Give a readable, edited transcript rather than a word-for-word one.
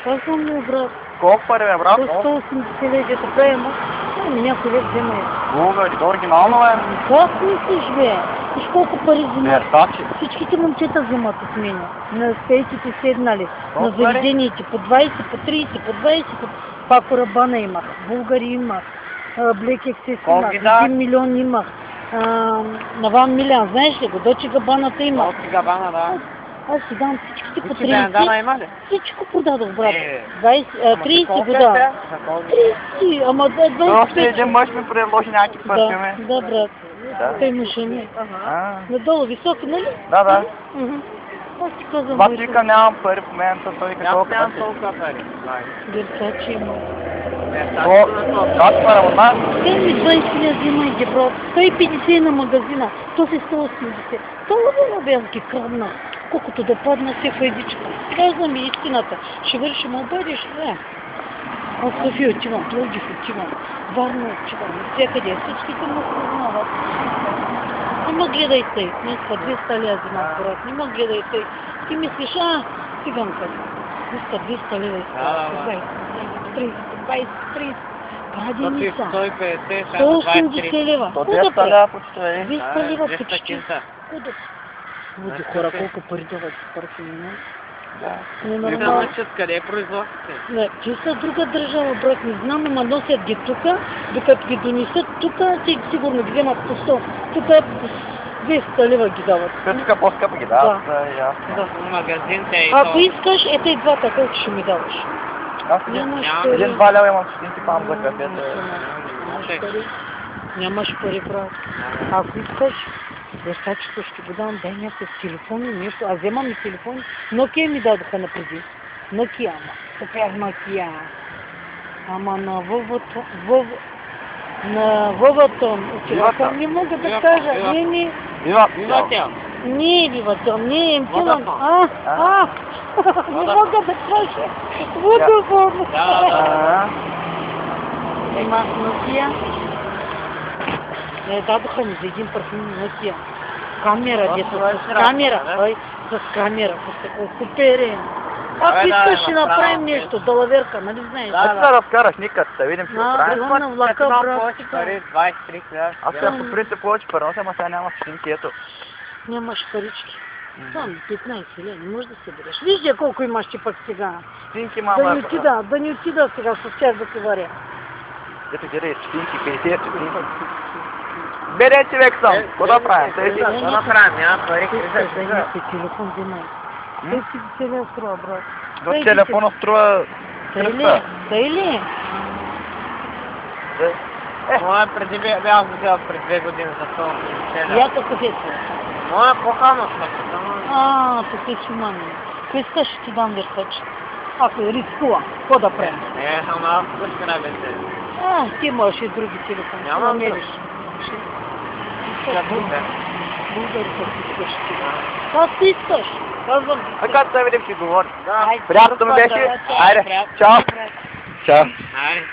Казвам ми, брат. Колко пари бе, брат? 180 легета приема. Някой лек взема е. Българи, оригинално е. Как мислиш, бе? Виж колко пари взимат. Версачи. Всичките момчета взимат от мене. На стейците седнали. На Колко пари? заведените. По 20, по 30, по 20. Пак Корабана имах. Българи имах. Black Access Колко имах. ги дадат? 1 милион имах. На Ван Милян, знаеш ли го? Дочи Габаната имах. Колко Габана, да. Аз си дам всичките по Всички бендана 30. има ли? Всичко продадох, брат. 30 колко го е да. сега? 30, ама Още 25. един мъж ми предложи някакви парфюми. Да, брат. Да. Той мъж ми. А, Надолу високо, нали? Да. Аз ти казвам, Бат вика, нямам пари в момента, той вика колко Нямам пари. толкова пари. Версачи има. Как пара от нас? Те ми 20 000 взимайте, брат. 150 на магазина. То си 180. Това бе, аз ги крадна. Колкото да падна всяка едичка. Казвам ми истината. Ще вършим обадиш, не. Аз в София отивам, Пловдив отивам, Варна отивам, всякъде. Всичките ме познават. Не ме гледай тъй. Днеска 200 лева взимам, брат. Не ме гледай тъй. Ти мислиш, циганка. Днеска 200 лева изкара. 20, 30, 20, 30. Праденица. 180 лева. То 200 лева почти, е. 200 лева почти. 200. Куда? Луди хора, колко пари дават за парфюми, не? Да. Ненормално. Къде е производството? Не, че са друга държава, брат, не знам, ама носят ги тука, докато ги донесат тука, те сигурно ги вземат по 100. Тука 200 лева ги дават. Те тук по-скъпо ги дават, ясно. В магазините и Ако искаш, ето и двата, колко ще ми даваш? Аз Нямаш един пари. 2 лева имам стотинки пам за кафето. Нямаш пари. Нямаш пари, брат. Ако искаш, версачето ще го дам, дай някакъв телефон и нещо. Аз вземам и телефон. Nokia ми дадоха напреди. Nokia, ама. Така Nokia. Ама на Воватон. Виватон. Не мога да кажа. Не. Вивател. Не, Виватон. Не, Емтилан. Водафон. Не мога да кажа. Водафон. Има Nokia. Дадоха ми за един парфюм Nokia. Камера, дето с камера. Ой, с камера. Супер е. Ако искаш, ще направим нещо. Далаверка, нали знаеш? Аз да разкараш никъде, да видим, ще го правим. Да, на влака, брат. Пари, 23 хиляди. Аз сега по принцип повече пари нося, ама сега няма стотинки, ето. Нямаш парички. Само 15 лева, не можеш да се береш. Вижте колко имаш ти пък сега. Стотинки, Да мама. не отида сега с тях да се варя. Ето гледай, стотинки, 50 стотинки. Бере човек сам, какво да правим? Какво да правим? Няма пари. Дай някой телефон, взимай. Той си целия струва, брат. До телефона струва... Тъй ли? Моя преди бях взел пред 2 години за това. Я такъв е. Моя по-хано тук е чумани. Ако искаш, ще ти дам версач. Ако е рискува, какво да правим? Не, ама пъти набете. Ти можеш и други телефони. Няма намериш. Българи, как искаш ти. Как ти искаш? Казвам. Така да видим, ще говорим. Айде, Приятно ми беше. Айде, чао. Чао. Айде.